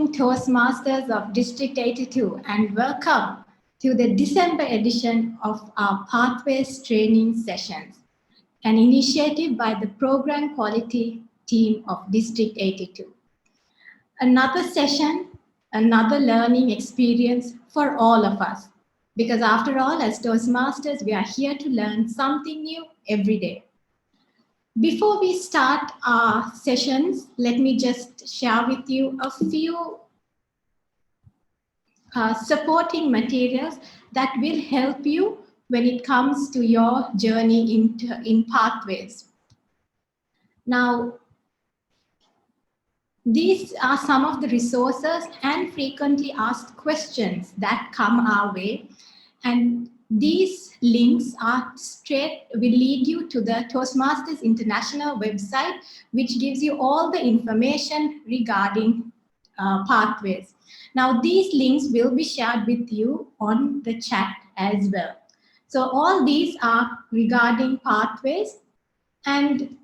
morning, Toastmasters of District 82, and welcome to the December edition of our Pathways Training Sessions, an initiative by the Program Quality Team of District 82. Another session, another learning experience for all of us, because after all, as Toastmasters, we are here to learn something new every day. Before we start our sessions, let me just share with you a few supporting materials that will help you when it comes to your journey in pathways. Now, these are some of the resources and frequently asked questions that come our way. And these links will lead you to the Toastmasters International website, which gives you all the information regarding pathways. Now, these links will be shared with you on the chat as well. So all these are regarding pathways, and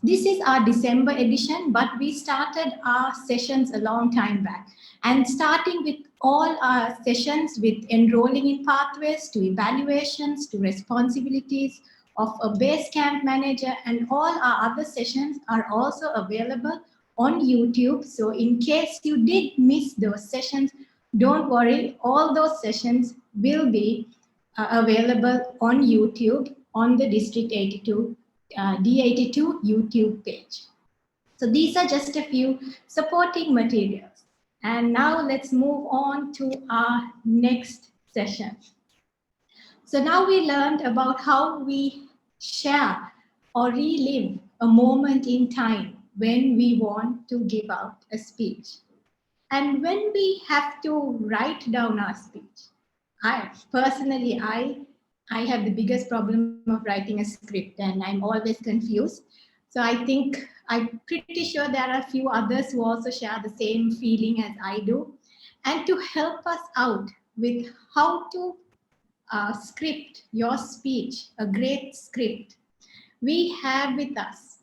this is our December edition, but we started our sessions a long time back. And starting with all our sessions with enrolling in pathways to evaluations to responsibilities of a base camp manager, and all our other sessions are also available on YouTube. So in case you did miss those sessions, don't worry, all those sessions will be available on YouTube on the District 82 D82 YouTube page. So these are just a few supporting materials. And now let's move on to our next session. So now we learned about how we share or relive a moment in time when we want to give out a speech. And when we have to write down our speech. I have the biggest problem of writing a script, and I'm always confused. So I'm pretty sure there are a few others who also share the same feeling as I do. And to help us out with how to script your speech, a great script, we have with us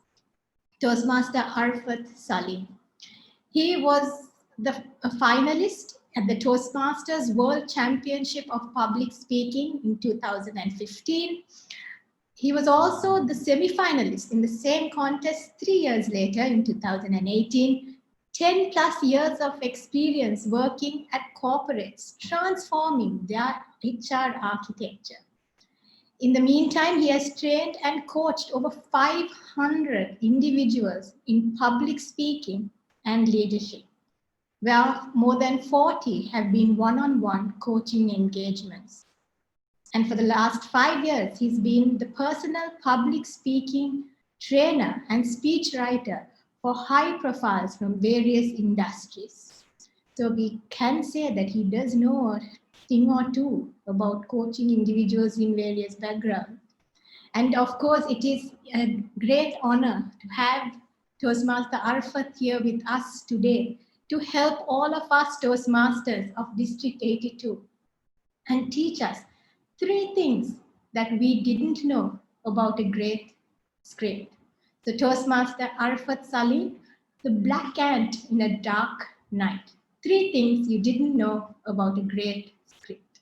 Toastmaster Arfath Saleem. He was a finalist at the Toastmasters World Championship of Public Speaking in 2015. He was also the semi-finalist in the same contest 3 years later in 2018. 10 plus years of experience working at corporates, transforming their HR architecture. In the meantime, he has trained and coached over 500 individuals in public speaking and leadership, where more than 40 have been one-on-one coaching engagements. And for the last 5 years, he's been the personal public speaking trainer and speechwriter for high profiles from various industries. So we can say that he does know a thing or two about coaching individuals in various backgrounds. And of course, it is a great honor to have Toastmaster Arfath here with us today to help all of us Toastmasters of District 82 and teach us 3 things that we didn't know about a great script. So Toastmaster Arfath Saleem, the black ant in a dark night. 3 things you didn't know about a great script.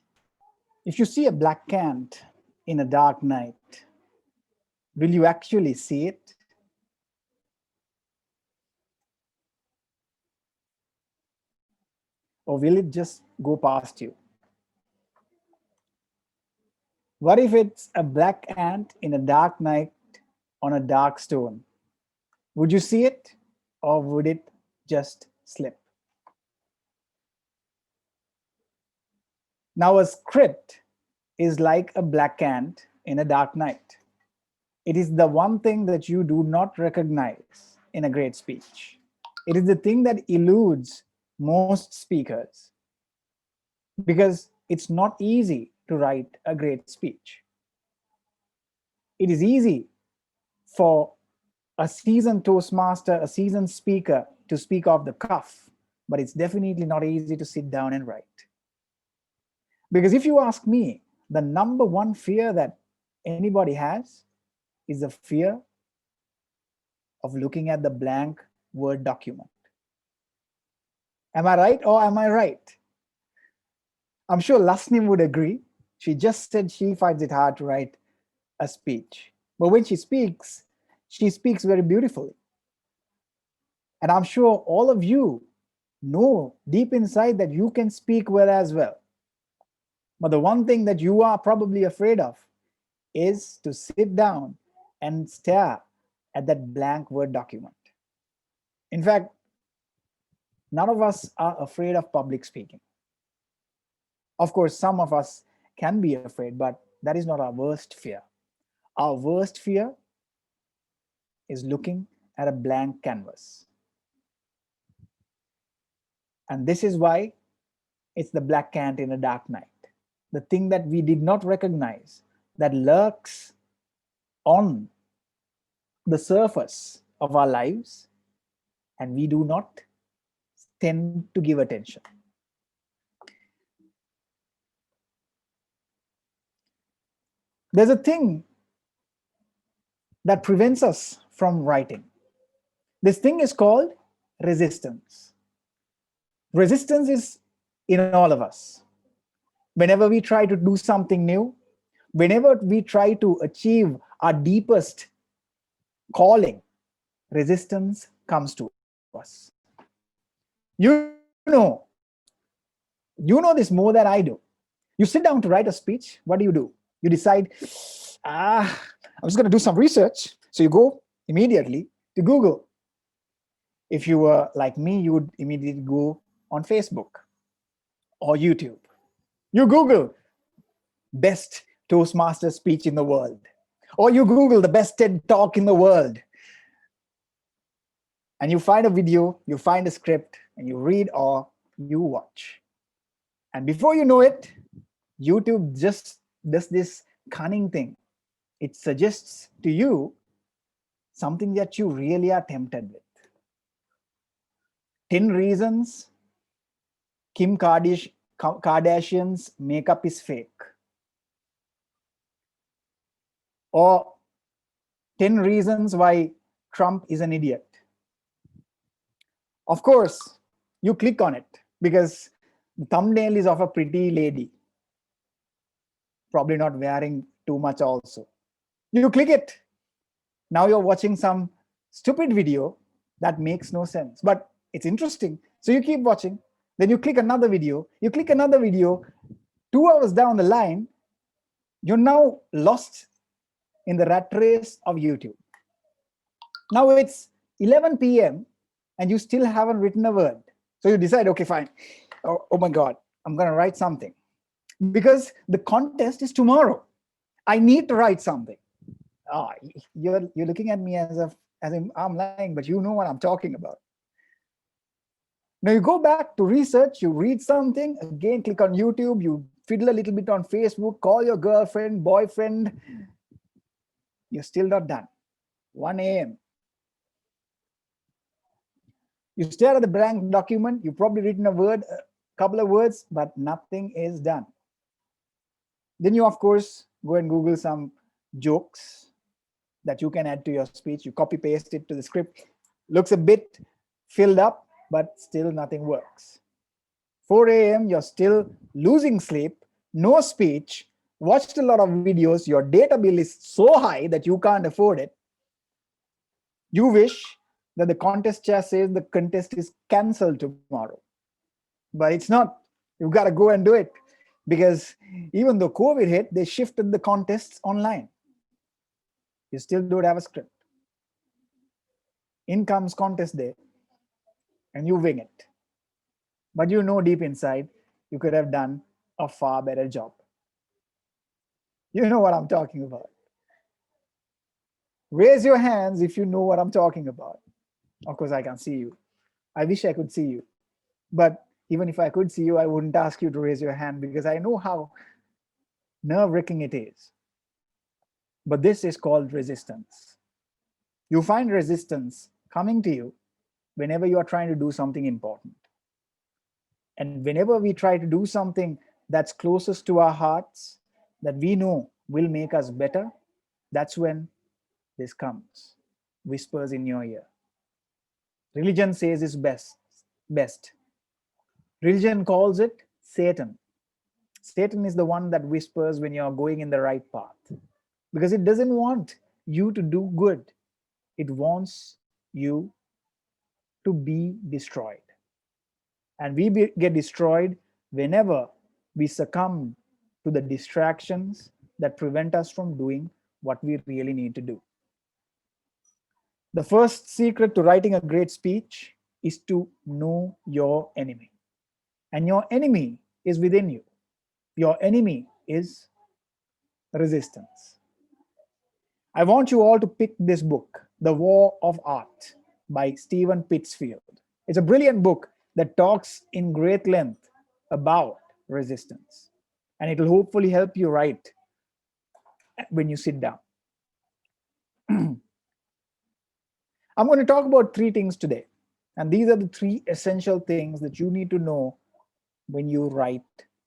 If you see a black ant in a dark night, will you actually see it? Or will it just go past you? What if it's a black ant in a dark night on a dark stone? Would you see it, or would it just slip? Now, a script is like a black ant in a dark night. It is the one thing that you do not recognize in a great speech. It is the thing that eludes most speakers, because it's not easy to write a great speech. It is easy for a seasoned Toastmaster, a seasoned speaker to speak off the cuff, but it's definitely not easy to sit down and write. Because if you ask me, the number one fear that anybody has is the fear of looking at the blank Word document. Am I right or am I right? I'm sure Lasnim would agree. She just said she finds it hard to write a speech. But when she speaks very beautifully. And I'm sure all of you know deep inside that you can speak well as well. But the one thing that you are probably afraid of is to sit down and stare at that blank Word document. In fact, none of us are afraid of public speaking. Of course, some of us can be afraid, but that is not our worst fear. Our worst fear is looking at a blank canvas. And this is why it's the black ant in a dark night. The thing that we did not recognize that lurks on the surface of our lives, and we do not tend to give attention. There's a thing that prevents us from writing. This thing is called resistance. Resistance is in all of us. Whenever we try to do something new, whenever we try to achieve our deepest calling, resistance comes to us. You know this more than I do. You sit down to write a speech, what do? You decide, I'm just going to do some research. So you go immediately to Google. If you were like me, you would immediately go on Facebook or YouTube. You Google best Toastmaster speech in the world, or you Google the best TED talk in the world. And you find a video, you find a script, and you read or you watch. And before you know it, YouTube just does this cunning thing. It suggests to you something that you really are tempted with. 10 reasons Kim Kardashian's makeup is fake. Or 10 reasons why Trump is an idiot. Of course, you click on it because the thumbnail is of a pretty lady, probably not wearing too much also. You click it. Now you're watching some stupid video that makes no sense, but it's interesting. So you keep watching. Then you click another video. You click another video. 2 hours down the line, you're now lost in the rat race of YouTube. Now it's 11 p.m. and you still haven't written a word. So you decide, okay, fine. Oh my God, I'm going to write something. Because the contest is tomorrow. I need to write something. You're looking at me as if I'm lying, but you know what I'm talking about. Now you go back to research, you read something, again click on YouTube, you fiddle a little bit on Facebook, call your girlfriend, boyfriend. You're still not done. 1 a.m. You stare at the blank document, you've probably written a couple of words, but nothing is done. Then you, of course, go and Google some jokes that you can add to your speech. You copy paste it to the script. Looks a bit filled up, but still nothing works. 4 a.m., you're still losing sleep, no speech, watched a lot of videos, your data bill is so high that you can't afford it. You wish that the contest chair says the contest is cancelled tomorrow. But it's not. You've got to go and do it. Because even though COVID hit, they shifted the contests online. You still don't have a script. In comes contest day, and you wing it. But you know deep inside, you could have done a far better job. You know what I'm talking about. Raise your hands if you know what I'm talking about. Of course, I can't see you. I wish I could see you. But even if I could see you, I wouldn't ask you to raise your hand because I know how nerve-wracking it is. But this is called resistance. You find resistance coming to you whenever you are trying to do something important. And whenever we try to do something that's closest to our hearts, that we know will make us better, that's when this comes, whispers in your ear. Religion says it's best. Religion calls it Satan. Satan is the one that whispers when you're going in the right path, because it doesn't want you to do good. It wants you to be destroyed. And we get destroyed whenever we succumb to the distractions that prevent us from doing what we really need to do. The first secret to writing a great speech is to know your enemy. And your enemy is within you. Your enemy is resistance. I want you all to pick this book, The War of Art by Stephen Pittsfield. It's a brilliant book that talks in great length about resistance. And it will hopefully help you write when you sit down. I'm going to talk about 3 things today. And these are the 3 essential things that you need to know when you write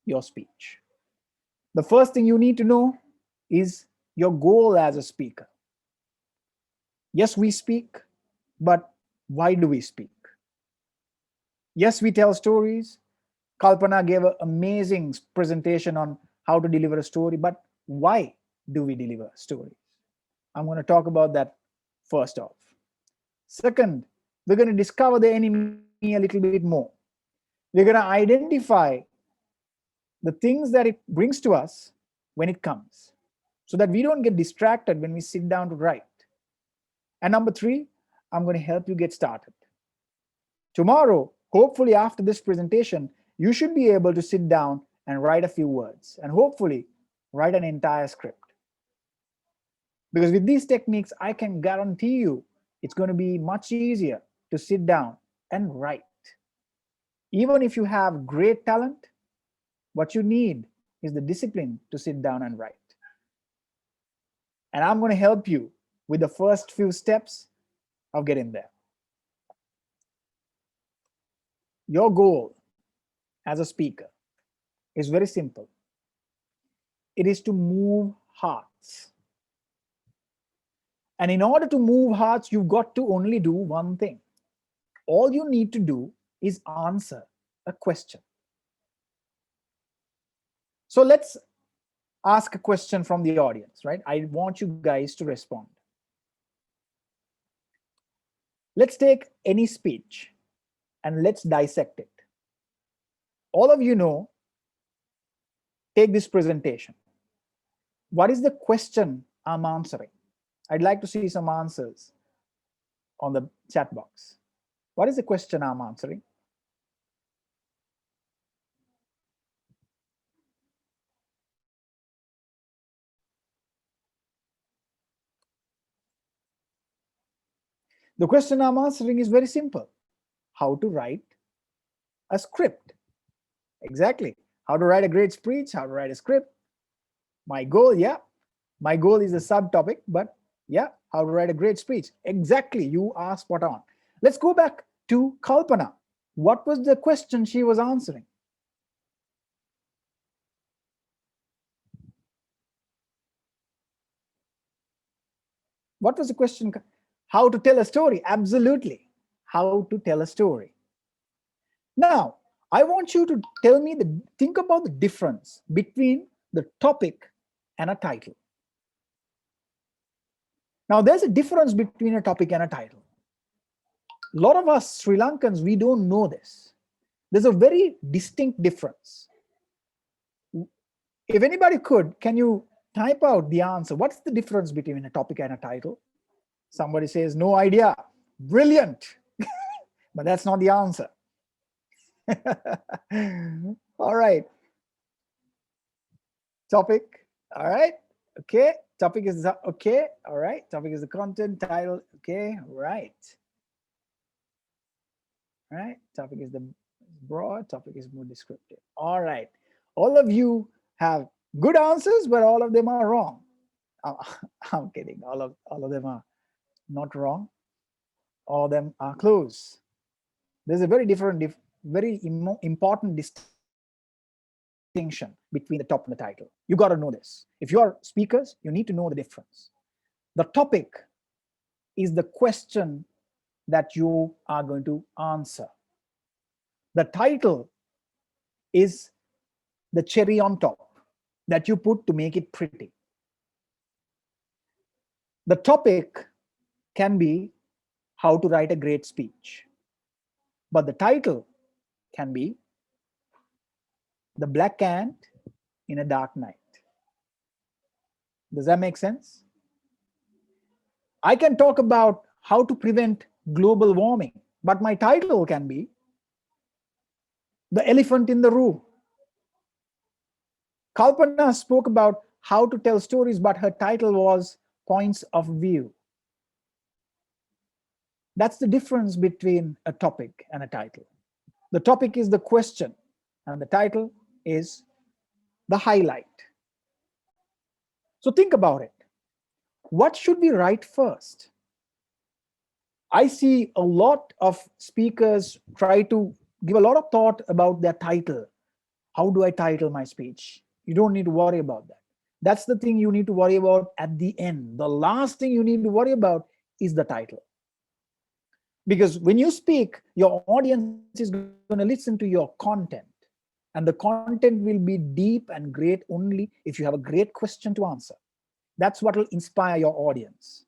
your speech. The first thing you need to know is your goal as a speaker. Yes, we speak, but why do we speak? Yes, we tell stories. Kalpana gave an amazing presentation on how to deliver a story, but why do we deliver stories? I'm going to talk about that first off. Second, we're going to discover the enemy a little bit more. We're going to identify the things that it brings to us when it comes, so that we don't get distracted when we sit down to write. And number 3, I'm going to help you get started. Tomorrow, hopefully after this presentation, you should be able to sit down and write a few words, and hopefully write an entire script. Because with these techniques, I can guarantee you it's going to be much easier to sit down and write. Even if you have great talent, what you need is the discipline to sit down and write. And I'm going to help you with the first few steps of getting there. Your goal as a speaker is very simple. It is to move hearts. And in order to move hearts, you've got to only do one thing. All you need to do is answer a question. So let's ask a question from the audience, right? I want you guys to respond. Let's take any speech and let's dissect it. All of you know, take this presentation. What is the question I'm answering? I'd like to see some answers on the chat box. What is the question I'm answering? The question I'm answering is very simple. How to write a script. Exactly. How to write a great speech, how to write a script. My goal, yeah. My goal is a subtopic, but yeah, how to write a great speech. Exactly, you are spot on. Let's go back to Kalpana. What was the question she was answering? What was the question? How to tell a story? Absolutely. How to tell a story. Now, I want you to tell me, think about the difference between the topic and a title. Now, there's a difference between a topic and a title. A lot of us Sri Lankans, we don't know this. There's a very distinct difference. If anybody could, can you type out the answer? What's the difference between a topic and a title? Somebody says, no idea. Brilliant. But that's not the answer. All right. Topic. All right. Okay. Topic is okay. All right. Topic is the content, title. Okay. Right. All right. Topic is the broad. Topic is more descriptive. All right. All of you have good answers, but all of them are wrong. I'm kidding. All of them are not wrong. All of them are close. There's a very important distinction between the top and the title. You got to know this. If you are speakers, you need to know the difference. The topic is the question that you are going to answer. The title is the cherry on top that you put to make it pretty. The topic can be how to write a great speech, but the title can be The Black Ant in a Dark Night. Does that make sense? I can talk about how to prevent global warming, but my title can be The Elephant in the Room. Kalpana spoke about how to tell stories, but her title was Points of View. That's the difference between a topic and a title. The topic is the question, and the title is the highlight. So think about it. What should we write first? I see a lot of speakers try to give a lot of thought about their title. How do I title my speech? You don't need to worry about that. That's the thing you need to worry about at the end. The last thing you need to worry about is the title. Because when you speak, your audience is going to listen to your content. And the content will be deep and great only if you have a great question to answer. That's what will inspire your audience.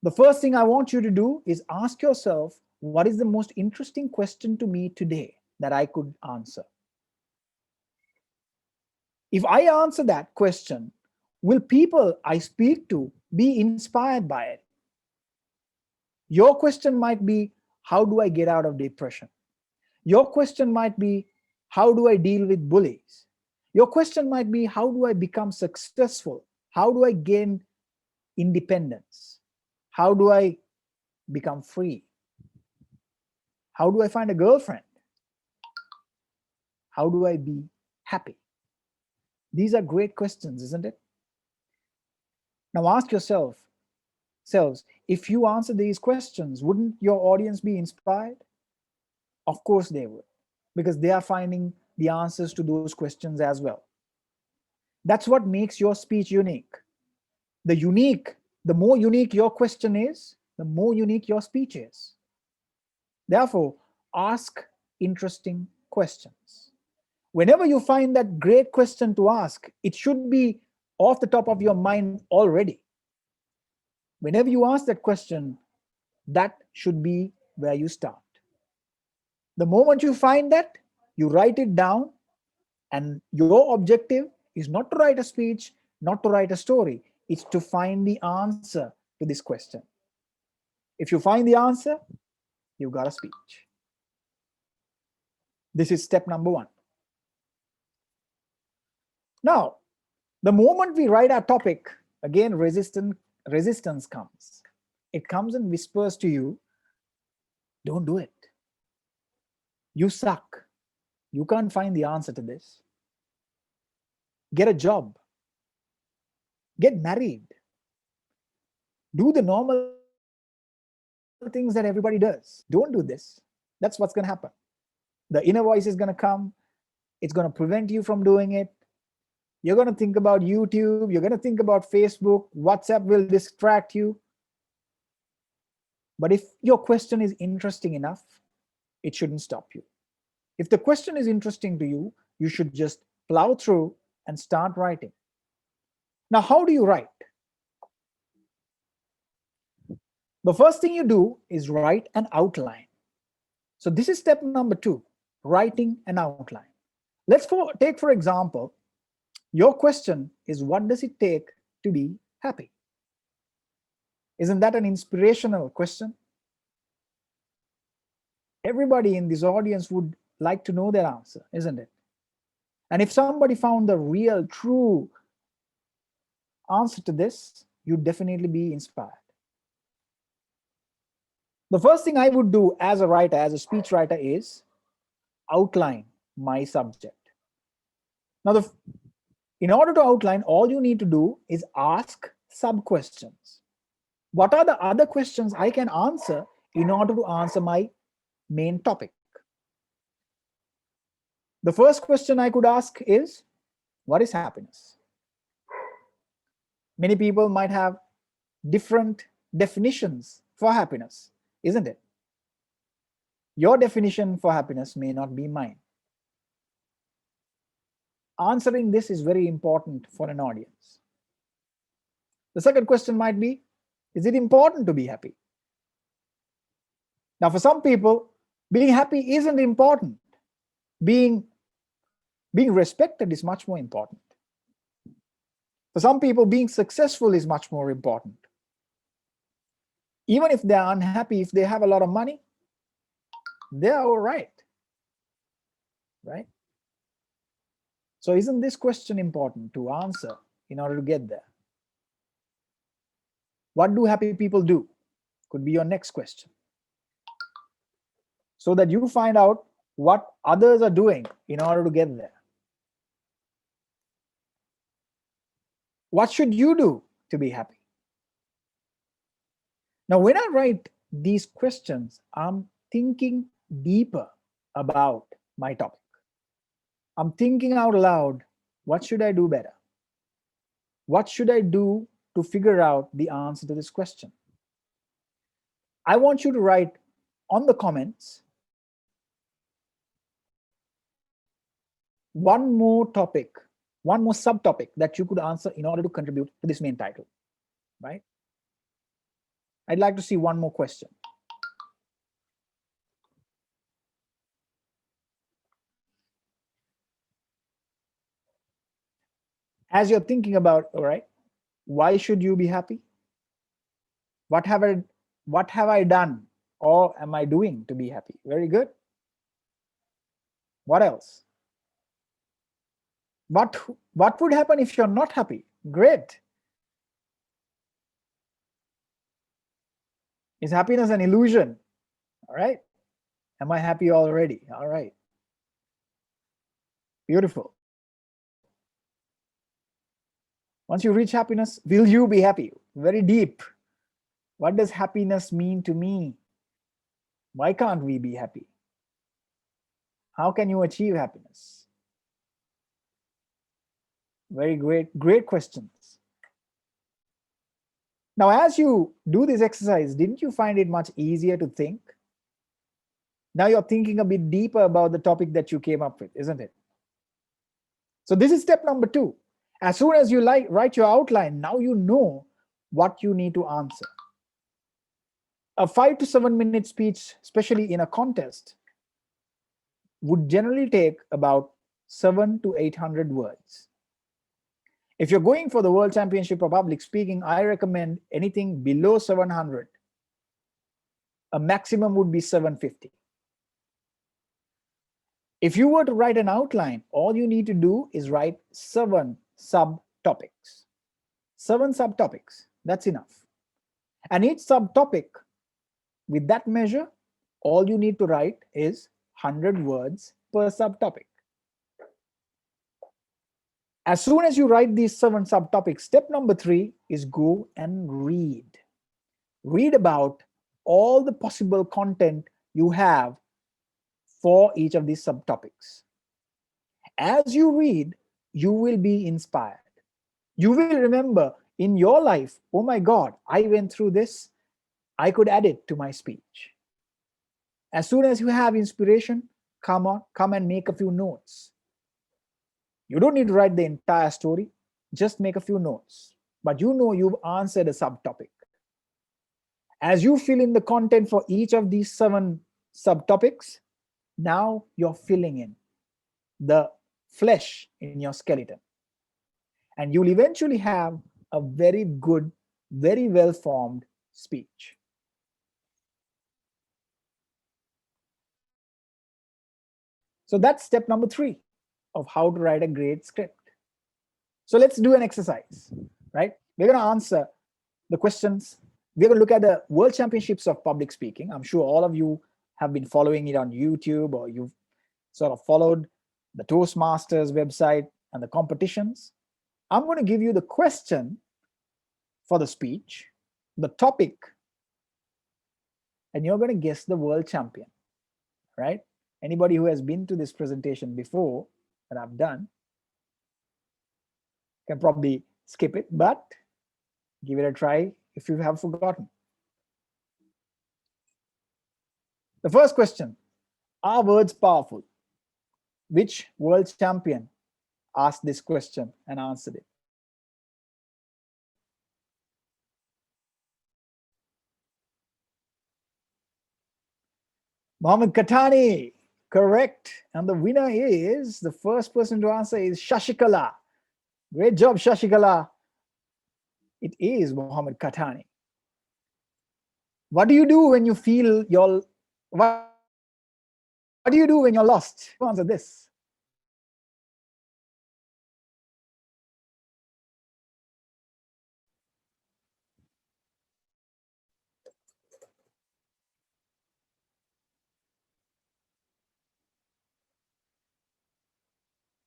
The first thing I want you to do is ask yourself, what is the most interesting question to me today that I could answer? If I answer that question, will people I speak to be inspired by it? Your question might be, how do I get out of depression? Your question might be, how do I deal with bullies? Your question might be, how do I become successful? How do I gain independence? How do I become free? How do I find a girlfriend? How do I be happy? These are great questions, isn't it? Now ask yourselves, if you answer these questions, wouldn't your audience be inspired? Of course they would, because they are finding the answers to those questions as well. That's what makes your speech unique. The more unique your question is, the more unique your speech is. Therefore, ask interesting questions. Whenever you find that great question to ask, it should be off the top of your mind already. Whenever you ask that question, that should be where you start. The moment you find that, you write it down, and your objective is not to write a speech, not to write a story, it's to find the answer to this question. If you find the answer, you've got a speech. This is step number 1. Now, the moment we write our topic, again, resistance comes. It comes and whispers to you, don't do it. You suck. You can't find the answer to this. Get a job. Get married. Do the normal things that everybody does. Don't do this. That's what's going to happen. The inner voice is going to come. It's going to prevent you from doing it. You're going to think about YouTube. You're going to think about Facebook. WhatsApp will distract you. But if your question is interesting enough, it shouldn't stop you. If the question is interesting to you, you should just plow through and start writing. Now, how do you write? The first thing you do is write an outline. So this is step number 2, writing an outline. Let's take, for example, your question is, what does it take to be happy? Isn't that an inspirational question? Everybody in this audience would like to know their answer, isn't it? And if somebody found the real, true answer to this, you'd definitely be inspired. The first thing I would do as a writer, as a speech writer, is outline my subject. Now, in order to outline, all you need to do is ask sub-questions. What are the other questions I can answer in order to answer my main topic? The first question I could ask is, what is happiness? Many people might have different definitions for happiness, isn't it? Your definition for happiness may not be mine. answering this is very important for an audience. The second question might be, is it important to be happy? Now, for some people, being happy isn't important. Being respected is much more important. For some people, being successful is much more important. Even if they are unhappy, if they have a lot of money, they are all right. Right? So isn't this question important to answer in order to get there? What do happy people do? Could be your next question. So that you find out what others are doing in order to get there. What should you do to be happy? Now, when I write these questions, I'm thinking deeper about my topic. I'm thinking out loud, what should I do better? What should I do to figure out the answer to this question? I want you to write on the comments one more topic, one more subtopic that you could answer in order to contribute to this main title, right? I'd like to see one more question. As you're thinking about, all right, why should you be happy? What have I done or am I doing to be happy? Very good. What else? What would happen if you're not happy? Great. Is happiness an illusion? All right. Am I happy already? All right. Beautiful. Once you reach happiness, will you be happy? Very deep. What does happiness mean to me? Why can't we be happy? How can you achieve happiness? Very great questions. Now, as you do this exercise, didn't you find it much easier to think? Now you're thinking a bit deeper about the topic that you came up with, isn't it? So this is step number 2. As soon as you write your outline, now you know what you need to answer. A 5 to 7 minute speech, especially in a contest, would generally take about 700 to 800 words. If you're going for the World Championship of Public Speaking, I recommend anything below 700. A maximum would be 750. If you were to write an outline, all you need to do is write 7 subtopics. 7 subtopics, that's enough. And each subtopic, with that measure, all you need to write is 100 words per subtopic. As soon as you write these 7 subtopics, step number 3 is go and read. Read about all the possible content you have for each of these subtopics. As you read, you will be inspired. You will remember in your life, oh my God, I went through this. I could add it to my speech. As soon as you have inspiration, come and make a few notes. You don't need to write the entire story, just make a few notes. But you know you've answered a subtopic. As you fill in the content for each of these 7 subtopics, now you're filling in the flesh in your skeleton. And you'll eventually have a very good, very well-formed speech. So that's step number 3 of how to write a great script. So let's do an exercise, right? We're going to answer the questions. We're going to look at the World Championships of Public Speaking. I'm sure all of you have been following it on YouTube, or you've sort of followed the Toastmasters website and the competitions. I'm going to give you the question for the speech, the topic, and you're going to guess the world champion, right? Anybody who has been to this presentation before that I've done can probably skip it, but give it a try if you have forgotten. The first question, are words powerful? Which world champion asked this question and answered it. Mohammed Katani, correct. And the winner is, the first person to answer is Shashikala. Great job, Shashikala. It is Mohammed Katani. What do you do when you feel you're, what do you do when you're lost? Who answered this?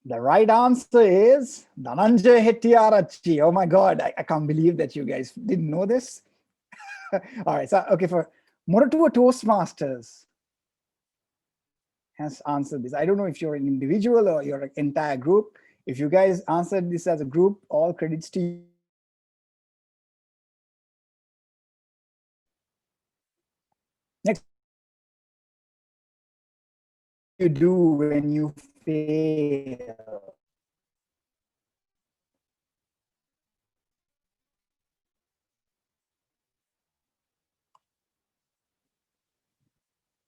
The right answer is Dhananjay Hettiarachi. Oh my God, I can't believe that you guys didn't know this. All right, so okay, for Moratuwa Toastmasters has answered this. I don't know if you're an individual or you're an entire group. If you guys answered this as a group, all credits to you. Next you do when you fail.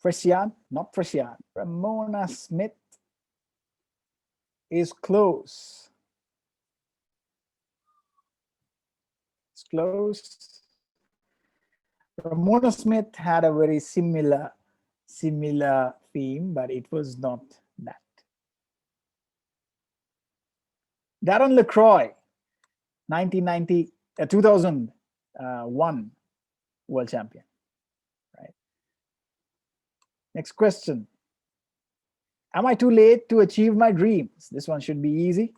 Fresian, not Fresian. Ramona Smith is close. It's close. Ramona Smith had a very similar theme, but it was not that. Darren LaCroix, 2001 world champion. Right. Next question. Am I too late to achieve my dreams? This one should be easy.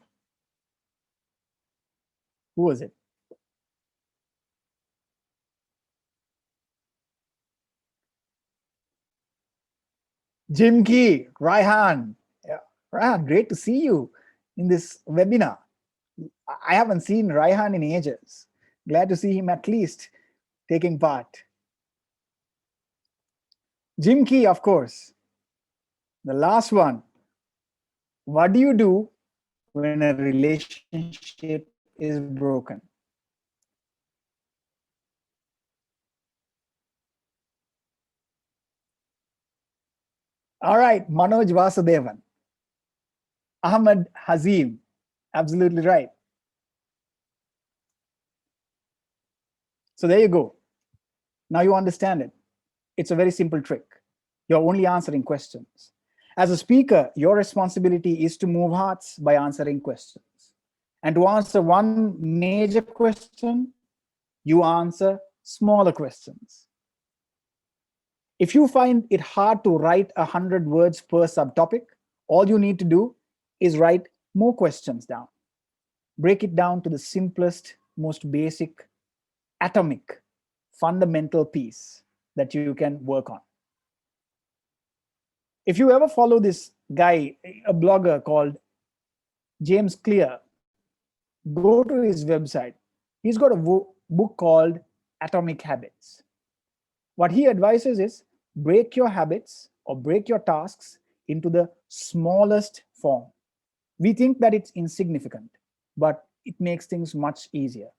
Who was it? Jim Key, Raihan. Yeah. Raihan, great to see you in this webinar. I haven't seen Raihan in ages. Glad to see him at least taking part. Jim Key, of course. The last one. What do you do when a relationship is broken? All right, Manoj Vasudevan. Ahmed Hazim, absolutely right. So there you go. Now you understand it. It's a very simple trick. You're only answering questions. As a speaker, your responsibility is to move hearts by answering questions. And to answer one major question, you answer smaller questions. If you find it hard to write 100 words per subtopic, all you need to do is write more questions down. Break it down to the simplest, most basic, atomic, fundamental piece that you can work on. If you ever follow this guy, a blogger called James Clear, go to his website. He's got a book called Atomic Habits. What he advises is break your habits or break your tasks into the smallest form. We think that it's insignificant, but it makes things much easier.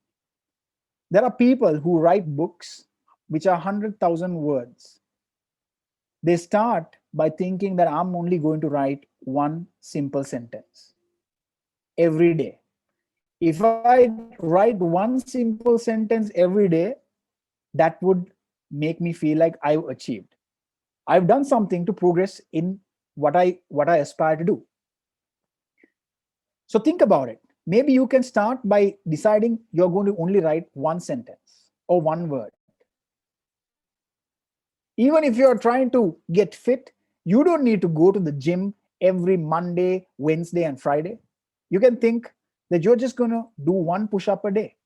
There are people who write books which are 100,000 words. They start by thinking that I'm only going to write one simple sentence every day. If I write one simple sentence every day, that would make me feel like I've achieved. I've done something to progress in what I aspire to do. So think about it. Maybe you can start by deciding you're going to only write one sentence or one word. Even if you're trying to get fit, you don't need to go to the gym every Monday, Wednesday, and Friday. You can think that you're just going to do one push-up a day.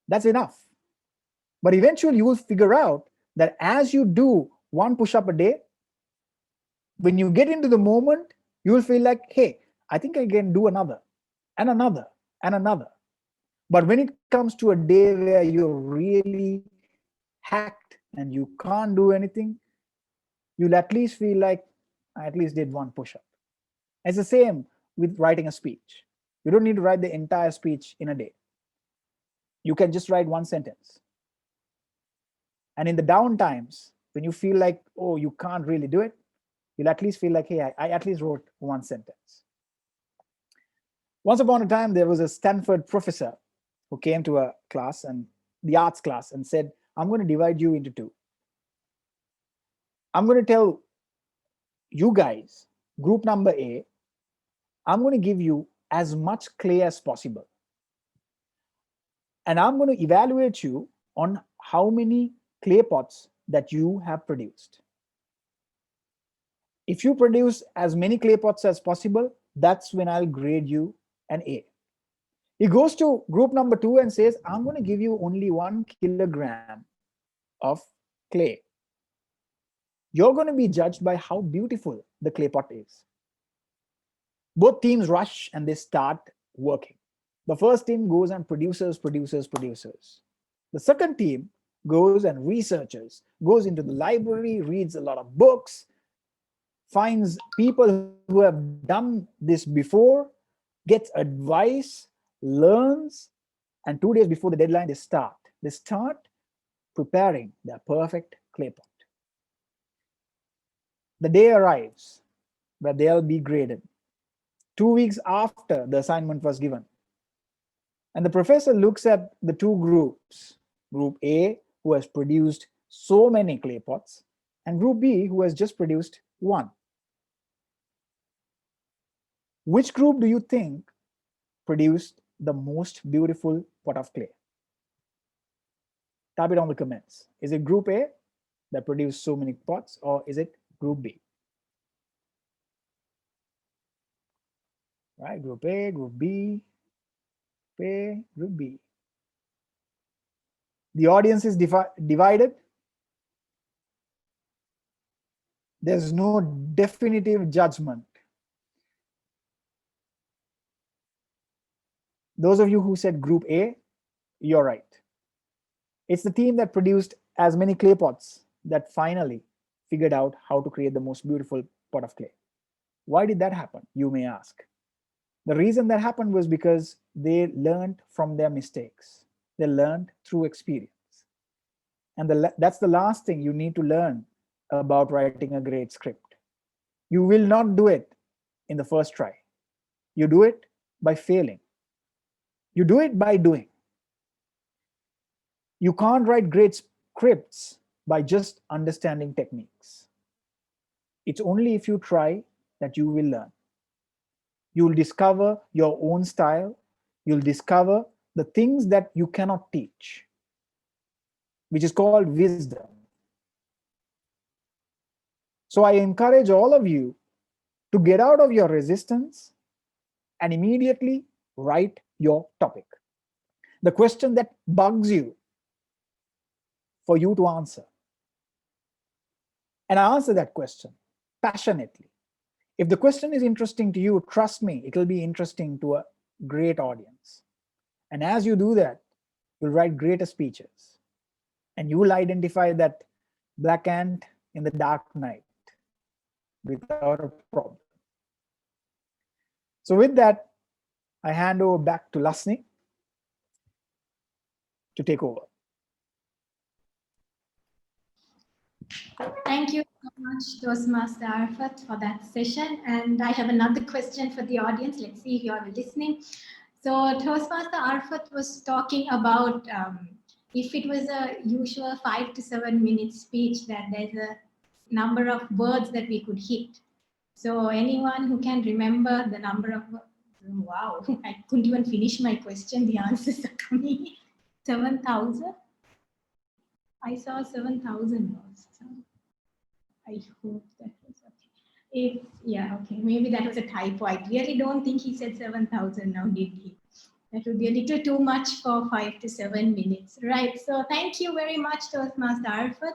That's enough. But eventually you will figure out that as you do one push-up a day, when you get into the moment, you will feel like, hey, I think I can do another and another and another. But when it comes to a day where you're really hacked and you can't do anything, you'll at least feel like I at least did one push-up. It's the same with writing a speech. You don't need to write the entire speech in a day. You can just write one sentence. And in the down times, when you feel like, oh, you can't really do it, you'll at least feel like, hey, I at least wrote one sentence. Once upon a time, there was a Stanford professor who came to a class, and the arts class, and said, I'm going to divide you into two. I'm going to tell you guys, group number A, I'm going to give you as much clay as possible. And I'm going to evaluate you on how many clay pots that you have produced. If you produce as many clay pots as possible, that's when I'll grade you an A. He goes to group number 2 and says, I'm going to give you only 1 kilogram of clay. You're going to be judged by how beautiful the clay pot is. Both teams rush and they start working. The first team goes and produces. The second team goes and researches, goes into the library, reads a lot of books, finds people who have done this before, gets advice, learns, and 2 days before the deadline, they start preparing their perfect clay pot. The day arrives where they'll be graded 2 weeks after the assignment was given. And the professor looks at the two groups, group A, who has produced so many clay pots, and group B, who has just produced one. Which group do you think produced the most beautiful pot of clay? Type it on the comments. Is it group A that produced so many pots, or is it group B? Right, group A, group B, group B. The audience is divided. There's no definitive judgment. Those of you who said group A, you're right. It's the team that produced as many clay pots that finally figured out how to create the most beautiful pot of clay. Why did that happen, you may ask? The reason that happened was because they learned from their mistakes. They learned through experience. And that's the last thing you need to learn about writing a great script. You will not do it in the first try. You do it by failing. You do it by doing. You can't write great scripts by just understanding techniques. It's only if you try that you will learn. You'll discover your own style. You'll discover the things that you cannot teach, which is called wisdom. So I encourage all of you to get out of your resistance and immediately write your topic. The question that bugs you for you to answer. And I answer that question passionately. If the question is interesting to you, trust me, it'll be interesting to a great audience. And as you do that, you'll write greater speeches. And you will identify that black ant in the dark night without a problem. So with that, I hand over back to Lasni to take over. Thank you so much, Toastmaster Arfath, for that session. And I have another question for the audience. Let's see if you are listening. So Toastmaster Arfath was talking about if it was a usual 5 to 7 minute speech, that there's a number of words that we could hit. So anyone who can remember the number of, wow, I couldn't even finish my question. The answers are coming. 7,000? I saw 7,000 words. So I hope that was okay. If, yeah, okay, maybe that was a typo. I really don't think he said 7,000 now, did he? That would be a little too much for 5 to 7 minutes. Right, so thank you very much, Toastmaster Arfath.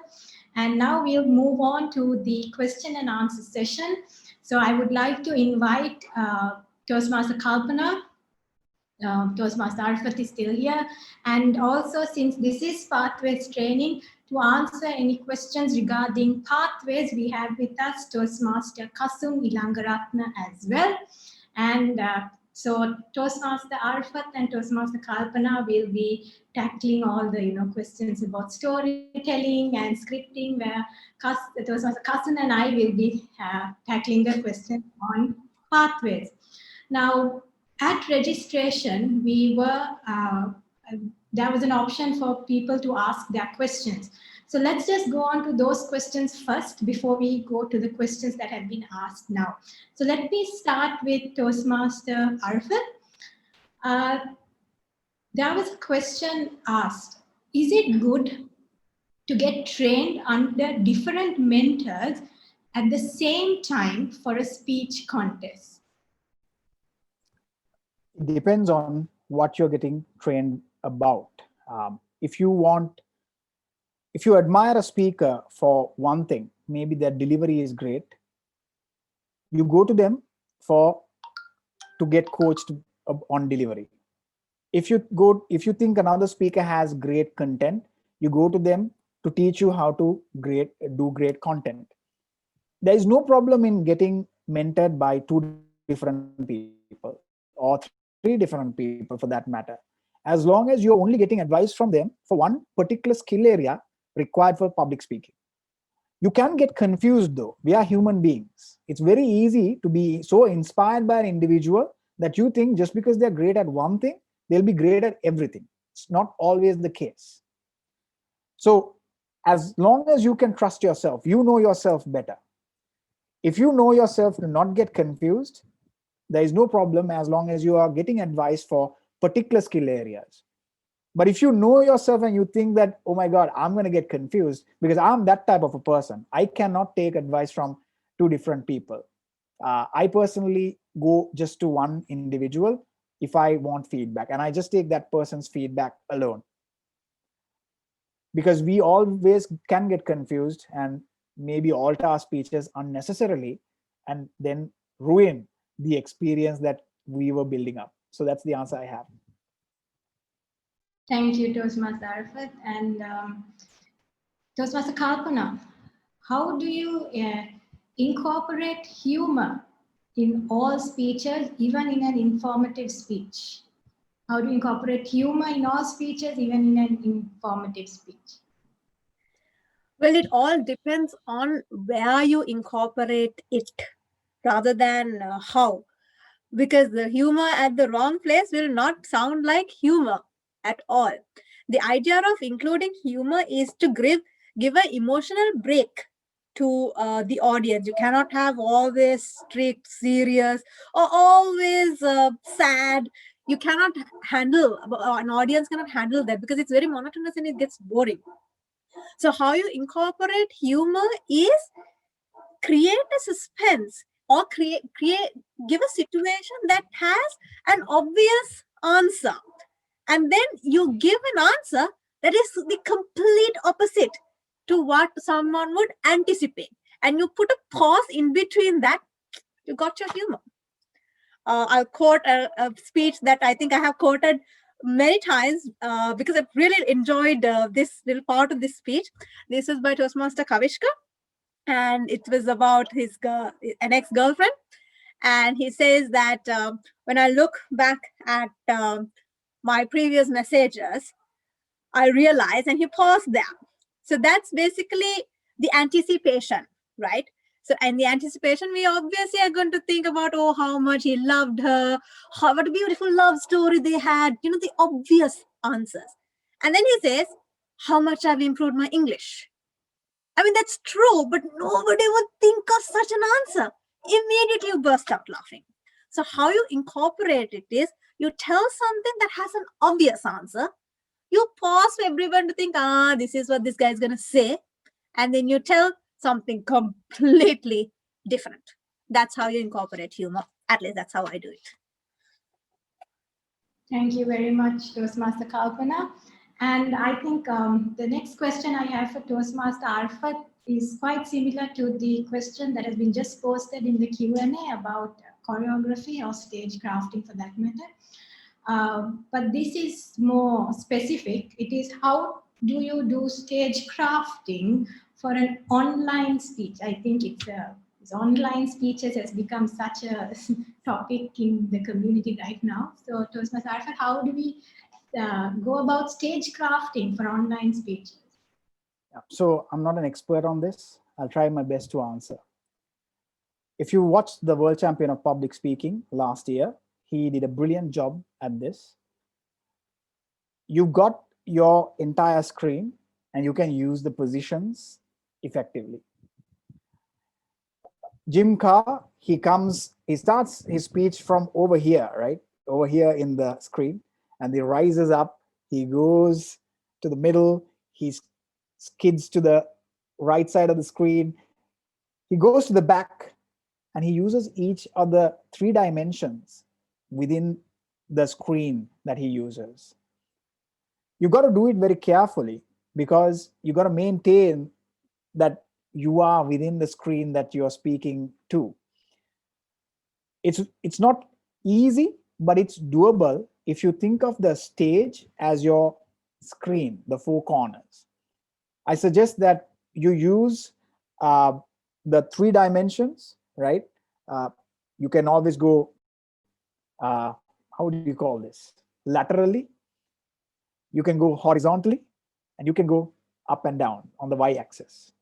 And now we'll move on to the question and answer session. So I would like to invite Toastmaster Kalpana. Toastmaster Arfath is still here. And also, since this is Pathways training, to answer any questions regarding pathways, we have with us Toastmaster Kasum Ilangaratna as well. And so Toastmaster Arfath and Toastmaster Kalpana will be tackling all the questions about storytelling and scripting, where Toastmaster Cousin and I will be tackling the questions on pathways. Now, at registration, there was an option for people to ask their questions. So let's just go on to those questions first before we go to the questions that have been asked now. So let me start with Toastmaster Arfath. Uh, there was a question asked, is it good to get trained under different mentors at the same time for a speech contest? It depends on what you're getting trained about. If you admire a speaker for one thing, maybe their delivery is great, you go to them to get coached on delivery. If you think another speaker has great content, you go to them to teach you how to do great content. There is no problem in getting mentored by two different people or three different people for that matter, as long as you're only getting advice from them for one particular skill area required for public speaking. You can get confused though. We are human beings. It's very easy to be so inspired by an individual that you think just because they're great at one thing, they'll be great at everything. It's not always the case. So as long as you can trust yourself, you know yourself better. If you know yourself to not get confused, there is no problem as long as you are getting advice for particular skill areas. But if you know yourself and you think that, oh my God, I'm going to get confused because I'm that type of a person, I cannot take advice from two different people. I personally go just to one individual if I want feedback, and I just take that person's feedback alone. Because we always can get confused and maybe alter our speeches unnecessarily and then ruin the experience that we were building up. So that's the answer I have. Thank you, Toastmaster Arfath. And Toastmaster Kalpana, how do you incorporate humor in all speeches, even in an informative speech? How do you incorporate humor in all speeches, even in an informative speech? Well, it all depends on where you incorporate it rather than how. Because the humor at the wrong place will not sound like humor at all. The idea of including humor is to give an emotional break to the audience. You cannot have always strict, serious, or always sad. You cannot handle, an audience cannot handle that because it's very monotonous and it gets boring. So how you incorporate humor is create a suspense or give a situation that has an obvious answer, and then you give an answer that is the complete opposite to what someone would anticipate, and you put a pause in between that. You got your humor. I'll quote a speech that I think I have quoted many times because I've really enjoyed this little part of this speech. This is by Toastmaster Kavishka, and it was about an ex-girlfriend. And he says that when I look back at my previous messages, I realize, and he paused there. So that's basically the anticipation, right? So, and the anticipation, we obviously are going to think about, oh, how much he loved her, what a beautiful love story they had, the obvious answers. And then he says, how much I've improved my English. I mean, that's true, but nobody would think of such an answer. Immediately you burst out laughing. So how you incorporate it is, you tell something that has an obvious answer. You pause for everyone to think, this is what this guy is going to say. And then you tell something completely different. That's how you incorporate humor. At least that's how I do it. Thank you very much, Toastmaster Kalpana. And I think the next question I have for Toastmaster Arfath is quite similar to the question that has been just posted in the Q&A about choreography or stage crafting for that matter. But this is more specific. It is, how do you do stage crafting for an online speech? I think it's Online speeches has become such a topic in the community right now. So, Toastmaster Arfath, how do we go about stage crafting for online speeches? Yeah. So I'm not an expert on this. I'll try my best to answer. If you watched the world champion of public speaking last year, he did a brilliant job at this. You've got your entire screen and you can use the positions effectively. Jim Carr, he starts his speech from over here, right? Over here in the screen, and he rises up, he goes to the middle, he skids to the right side of the screen, he goes to the back, and he uses each of the 3 dimensions within the screen that he uses. You got to do it very carefully because you got to maintain that you are within the screen that you're speaking to. It's not easy, but it's doable if you think of the stage as your screen, the 4 corners. I suggest that you use the 3 dimensions, right? You can always go, how do you call this? Laterally. You can go horizontally, and you can go up and down on the y-axis,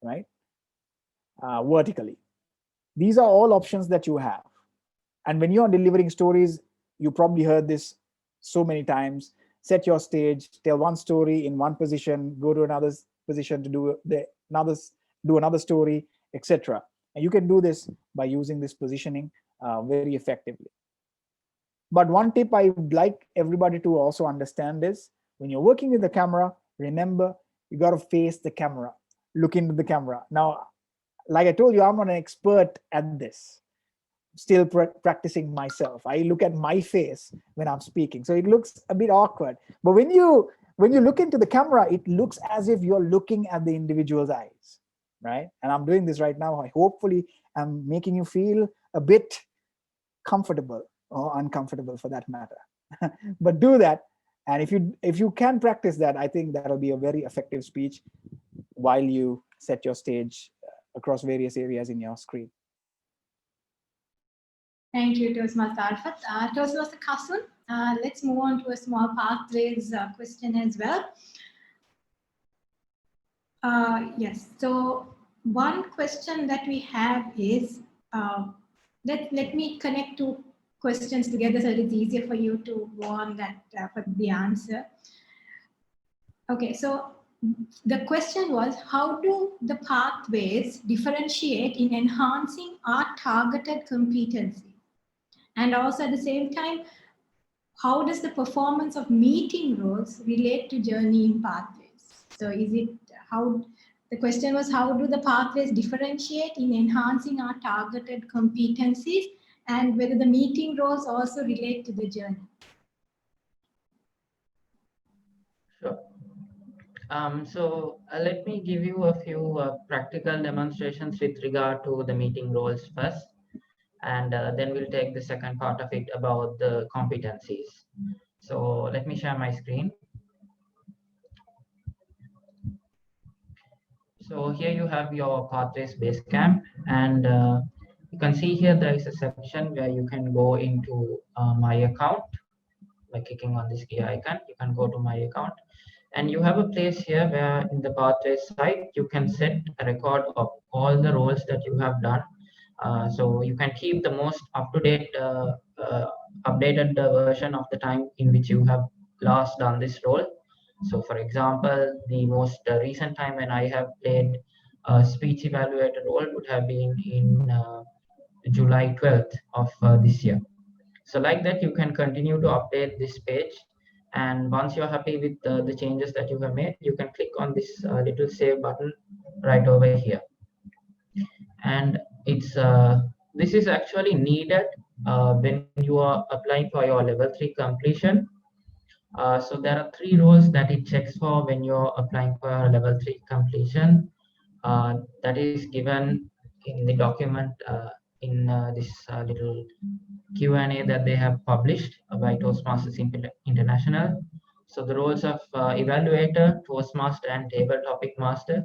right? Vertically. These are all options that you have. And when you're delivering stories, you probably heard this so many times. Set your stage, tell one story in one position, go to another position to do another story, etc. And you can do this by using this positioning very effectively. But one tip I would like everybody to also understand is when you're working with the camera, remember you got to face the camera, look into the camera. Now, like I told you, I'm not an expert at this. Still practicing myself. I look at my face when I'm speaking, so it looks a bit awkward. But when you look into the camera, it looks as if you're looking at the individual's eyes, right? And I'm doing this right now. Hopefully, I'm making you feel a bit comfortable or uncomfortable for that matter. But do that, and if you can practice that, I think that'll be a very effective speech while you set your stage across various areas in your screen. Thank you, Toastmaster Arfath. Toastmaster Kasun, let's move on to a small pathways question as well. Yes, so one question that we have is, let me connect 2 questions together so it's easier for you to go on that for the answer. Okay, so the question was, how do the pathways differentiate in enhancing our targeted competency? And also at the same time, how does the performance of meeting roles relate to journeying pathways? So the question was, how do the pathways differentiate in enhancing our targeted competencies, and whether the meeting roles also relate to the journey? Sure. So let me give you a few practical demonstrations with regard to the meeting roles first, and then we'll take the second part of it about the competencies. So let me share my screen. So here you have your Pathways Basecamp, and you can see here there is a section where you can go into My Account. By clicking on this gear icon, you can go to My Account, and you have a place here where in the Pathways site you can set a record of all the roles that you have done. So you can keep the most up-to-date, updated version of the time in which you have last done this role. So for example, the most recent time when I have played a speech evaluator role would have been in July 12th of this year. So like that, you can continue to update this page. And once you're happy with the changes that you have made, you can click on this little save button right over here. And it's this is actually needed when you are applying for your level 3 completion. So there are 3 roles that it checks for when you're applying for a level 3 completion. That is given in the document in this little Q&A that they have published by Toastmasters International. So the roles of evaluator, Toastmaster, and table topic master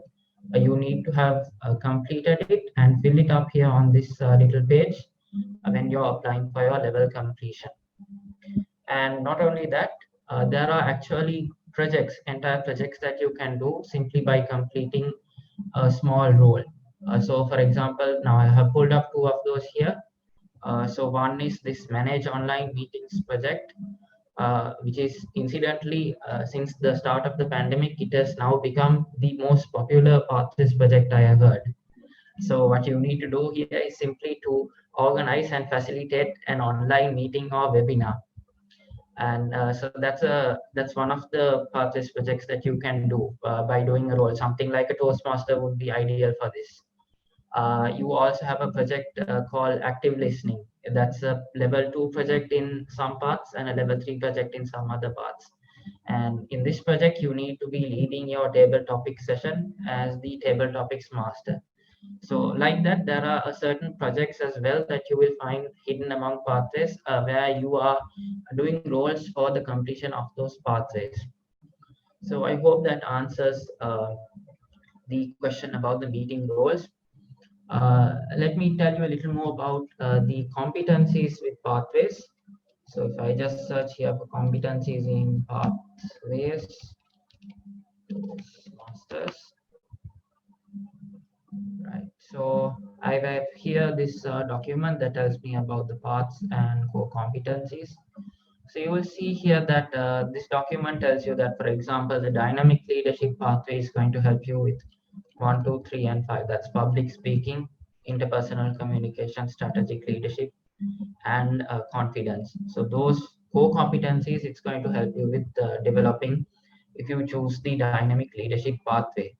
you need to have completed it and fill it up here on this little page when you're applying for your level completion. And not only that, there are actually projects, entire projects that you can do simply by completing a small role. So for example, now I have pulled up two of those here. So one is this manage online meetings project, which is incidentally, since the start of the pandemic, it has now become the most popular Pathways project I have heard. So what you need to do here is simply to organize and facilitate an online meeting or webinar. And so that's one of the Pathways projects that you can do by doing a role. Something like a Toastmaster would be ideal for this. You also have a project called active listening. That's a level 2 project in some parts and a level 3 project in some other parts. And in this project, you need to be leading your table topic session as the table topics master. So like that, there are certain projects as well that you will find hidden among pathways where you are doing roles for the completion of those pathways. So I hope that answers the question about the meeting roles. Let me tell you a little more about the competencies with pathways. So if I just search here for competencies in pathways, masters, right? So I have here this document that tells me about the paths and core competencies. So you will see here that this document tells you that, for example, the dynamic leadership pathway is going to help you with 1, 2, 3, and 5. That's public speaking, interpersonal communication, strategic leadership, and confidence. So those core competencies, it's going to help you with developing if you choose the dynamic leadership pathway.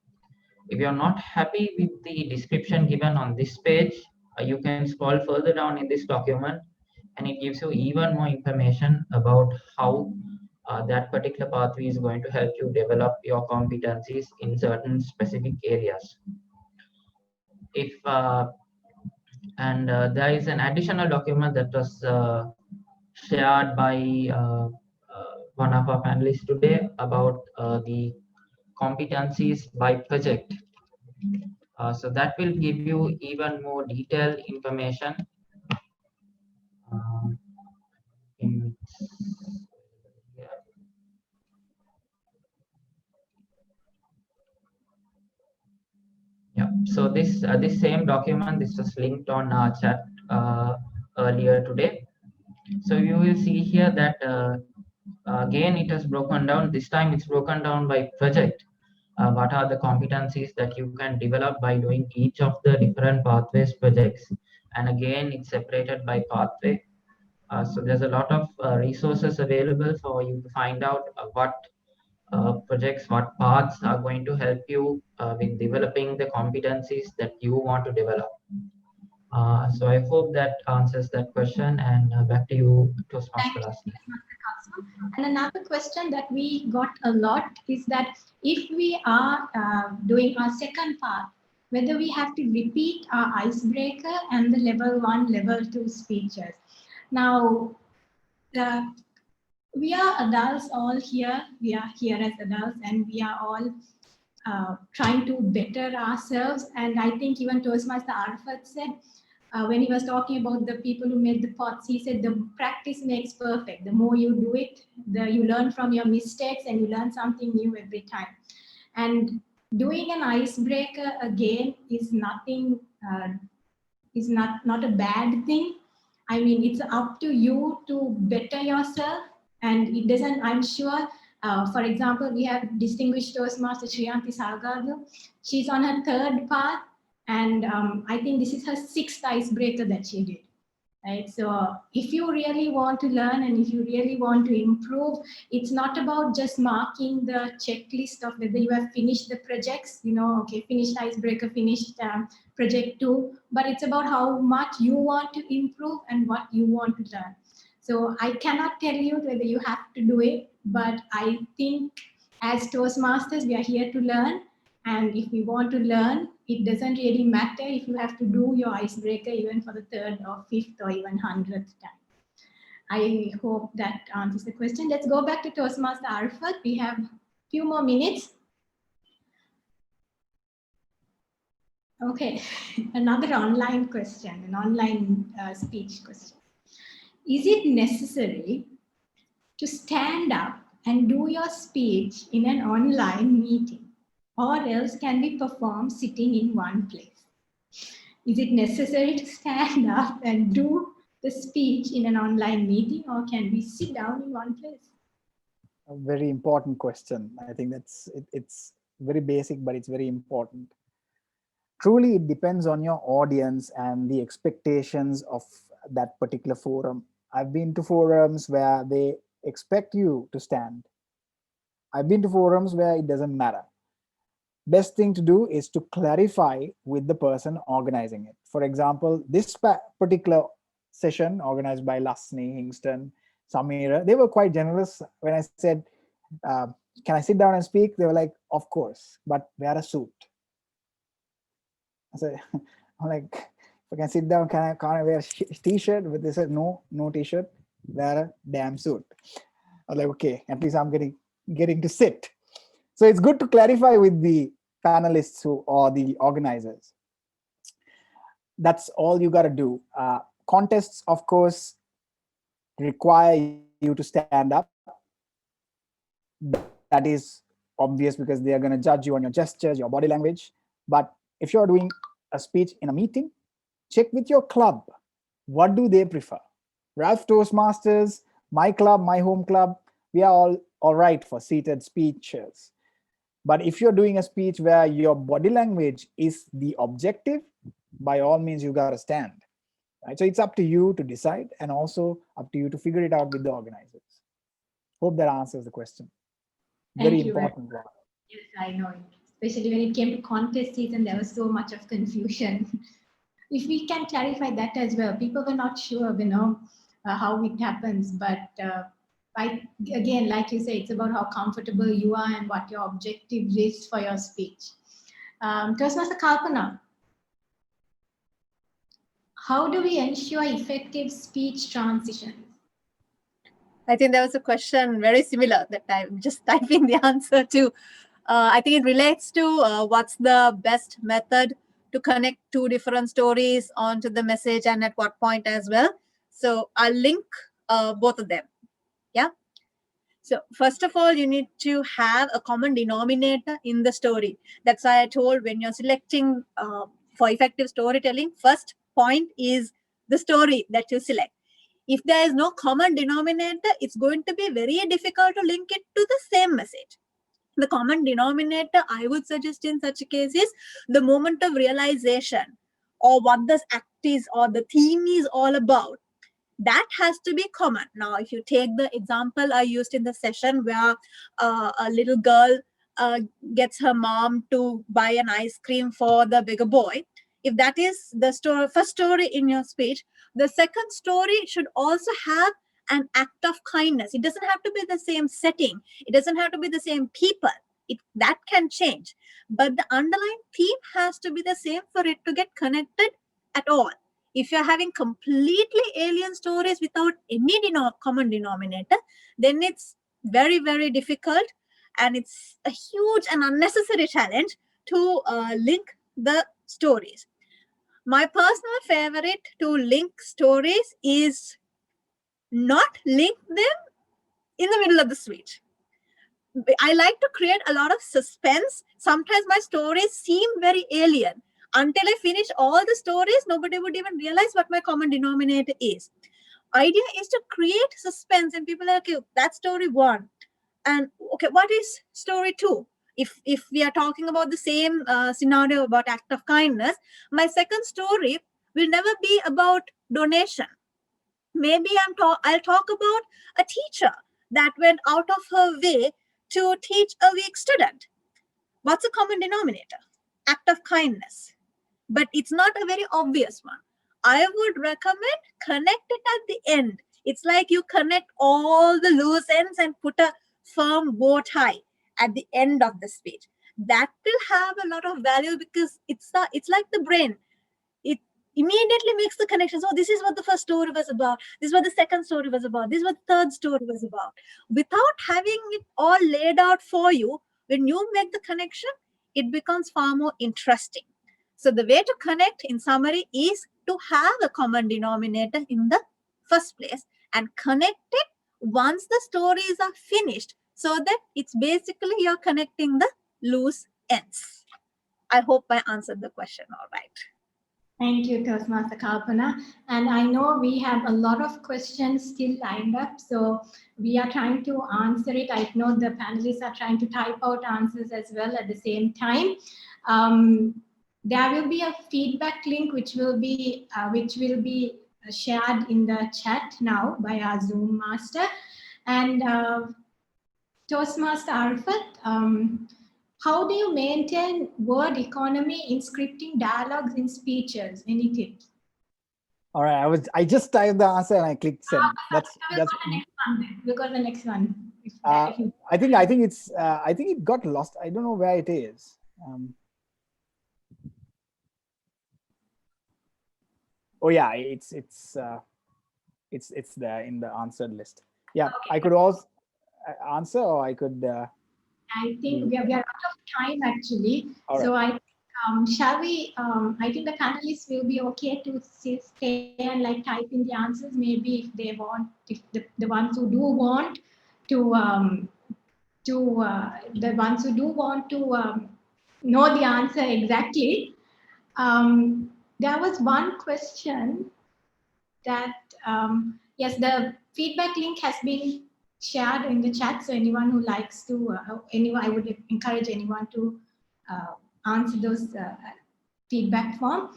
If you're not happy with the description given on this page, you can scroll further down in this document and it gives you even more information about how that particular pathway is going to help you develop your competencies in certain specific areas. If and there is an additional document that was shared by one of our panelists today about the competencies by project. So that will give you even more detailed information in yeah. Yeah. So this same document, this was linked on our chat earlier today. So you will see here that again it has broken down. This time it's broken down by project. What are the competencies that you can develop by doing each of the different pathways projects? And again, it's separated by pathway. So there's a lot of resources available for you to find out what projects, what paths are going to help you with developing the competencies that you want to develop. So I hope that answers that question, and back to you, Thank Toastmaster you, Asmi. And another question that we got a lot is that if we are doing our second part, whether we have to repeat our icebreaker and the level 1, level 2 speeches. Now, we are adults all here. We are here as adults and we are all trying to better ourselves. And I think even Toastmaster Arfath said, when he was talking about the people who made the pots, he said the practice makes perfect. The more you do it, you learn from your mistakes and you learn something new every time. And doing an icebreaker again is nothing, is not a bad thing. I mean, it's up to you to better yourself. And it doesn't, I'm sure, for example, we have distinguished Toastmaster Shriyanti Salgadu. She's on her third path. And I think this is her 6th icebreaker that she did. Right? So if you really want to learn and if you really want to improve, it's not about just marking the checklist of whether you have finished the projects, okay, finished icebreaker, finished project 2, but it's about how much you want to improve and what you want to learn. So I cannot tell you whether you have to do it, but I think as Toastmasters, we are here to learn. And if we want to learn, it doesn't really matter if you have to do your icebreaker even for the 3rd or 5th or even 100th time. I hope that answers the question. Let's go back to Toastmaster Arfath. We have a few more minutes. Okay, another online question, an online speech question. Is it necessary to stand up and do your speech in an online meeting, or else can be performed sitting in one place? Is it necessary to stand up and do the speech in an online meeting, or can we sit down in one place? A very important question. I think it's very basic, but it's very important. Truly, it depends on your audience and the expectations of that particular forum. I've been to forums where they expect you to stand. I've been to forums where it doesn't matter. Best thing to do is to clarify with the person organizing it. For example, this particular session organized by Lasni, Hingston, Samira, they were quite generous. When I said, can I sit down and speak? They were like, of course, but wear a suit. I said, I'm like, if I can sit down, can't I wear a t-shirt? But they said, no t-shirt, wear a damn suit. I was like, okay, at least I'm getting to sit. So it's good to clarify with the panelists or the organizers. That's all you got to do. Contests, of course, require you to stand up. That is obvious because they are going to judge you on your gestures, your body language. But if you're doing a speech in a meeting, check with your club. What do they prefer? Ralph Toastmasters, my club, my home club, we are all right for seated speeches. But if you're doing a speech where your body language is the objective, by all means, you got to stand. Right? So it's up to you to decide, and also up to you to figure it out with the organizers. Hope that answers the question. Very Thank you. important one. Yes, I know. Especially when it came to contest season, there was so much of confusion. If we can clarify that as well, people were not sure, how it happens. But again, like you say, it's about how comfortable you are and what your objective is for your speech. Toastmaster Kalpana, how do we ensure effective speech transitions? I think there was a question very similar that I'm just typing the answer to. I think it relates to what's the best method to connect two different stories onto the message and at what point as well. So I'll link both of them. Yeah. So first of all, you need to have a common denominator in the story. That's why I told when you're selecting for effective storytelling, first point is the story that you select. If there is no common denominator, it's going to be very difficult to link it to the same message. The common denominator I would suggest in such a case is the moment of realization, or what this act is or the theme is all about. That has to be common. Now, if you take the example I used in the session where a little girl gets her mom to buy an ice cream for the bigger boy, if that is the first story in your speech, the second story should also have an act of kindness. It doesn't have to be the same setting. It doesn't have to be the same people. That can change. But the underlying theme has to be the same for it to get connected at all. If you're having completely alien stories without any common denominator, then it's very, very difficult, and it's a huge and unnecessary challenge to link the stories. My personal favorite to link stories is not link them in the middle of the speech. I like to create a lot of suspense. Sometimes my stories seem very alien. Until I finish all the stories, nobody would even realize what my common denominator is. Idea is to create suspense, and people are like, okay, that's story one. And okay, what is story two? If we are talking about the same scenario about act of kindness, my second story will never be about donation. Maybe I'll talk about a teacher that went out of her way to teach a weak student. What's a common denominator? Act of kindness. But it's not a very obvious one. I would recommend connect it at the end. It's like you connect all the loose ends and put a firm bow tie at the end of the speech. That will have a lot of value because it's like the brain. It immediately makes the connections. Oh, this is what the first story was about. This is what the second story was about. This is what the third story was about. Without having it all laid out for you, when you make the connection, it becomes far more interesting. So the way to connect, in summary, is to have a common denominator in the first place and connect it once the stories are finished, so that it's basically you're connecting the loose ends. I hope I answered the question all right. Thank you, Toastmaster Kalpana. And I know we have a lot of questions still lined up, so we are trying to answer it. I know the panelists are trying to type out answers as well at the same time. There will be a feedback link which will be shared in the chat now by our Zoom master. And Toastmaster Arfath, how do you maintain word economy in scripting dialogues in speeches? Any tips? All right, I just typed the answer and I clicked send. We'll go to the next one. I think it got lost. I don't know where it is. Oh yeah, it's there in the answered list. Yeah, okay. I could also answer, or I could. I think we are out of time actually. So I shall we? I think the panelists will be okay to stay and like type in the answers. Maybe if they want, if the ones who do want to the ones who do want to know the answer exactly. There was one question that yes, the feedback link has been shared in the chat. So anyone who likes to, I would encourage anyone to answer those feedback form.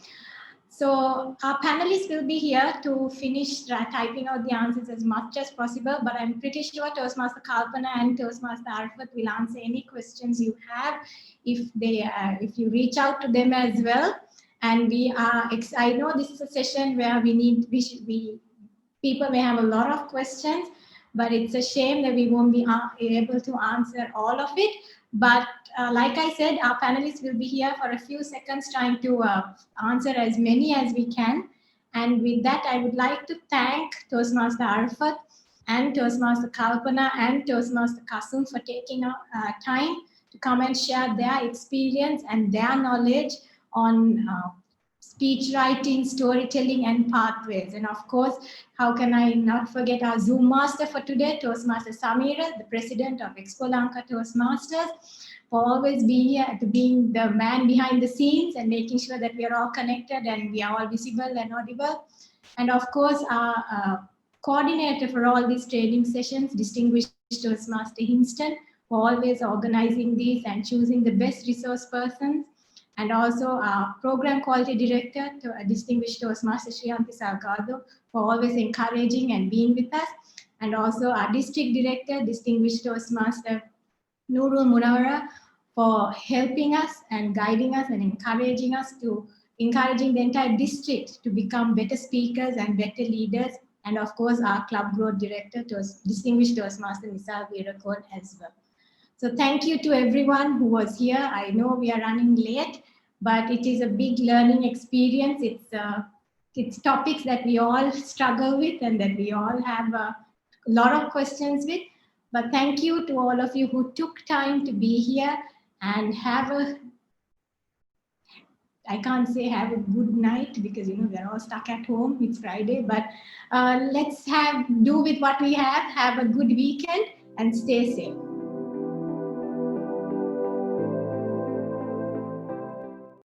So our panelists will be here to finish typing out the answers as much as possible, but I'm pretty sure Toastmaster Kalpana and Toastmaster Arfath will answer any questions you have if you reach out to them as well. And I know this is a session where people may have a lot of questions, but it's a shame that we won't be able to answer all of it. But like I said, our panelists will be here for a few seconds trying to answer as many as we can. And with that, I would like to thank Toastmaster Arfath and Toastmaster Kalpana and Toastmaster Kasum for taking time to come and share their experience and their knowledge on speech writing, storytelling, and pathways. And of course, how can I not forget our Zoom master for today, Toastmaster Samira, the president of Expo Lanka Toastmasters, for always being here, to being the man behind the scenes and making sure that we are all connected and we are all visible and audible. And of course, our coordinator for all these training sessions, distinguished Toastmaster Hinston, for always organizing these and choosing the best resource persons. And also our program quality director, distinguished Toastmaster Shriyanti Salgado, for always encouraging and being with us. And also our district director, distinguished Toastmaster Nurul Munawara, for helping us and guiding us and encouraging the entire district to become better speakers and better leaders. And of course, our club growth director, distinguished Toastmaster Nisal Veerakon as well. So thank you to everyone who was here. I know we are running late, but it is a big learning experience. It's topics that we all struggle with and that we all have a lot of questions with. But thank you to all of you who took time to be here, and I can't say have a good night because we're all stuck at home. It's Friday, but let's do with what we have a good weekend and stay safe.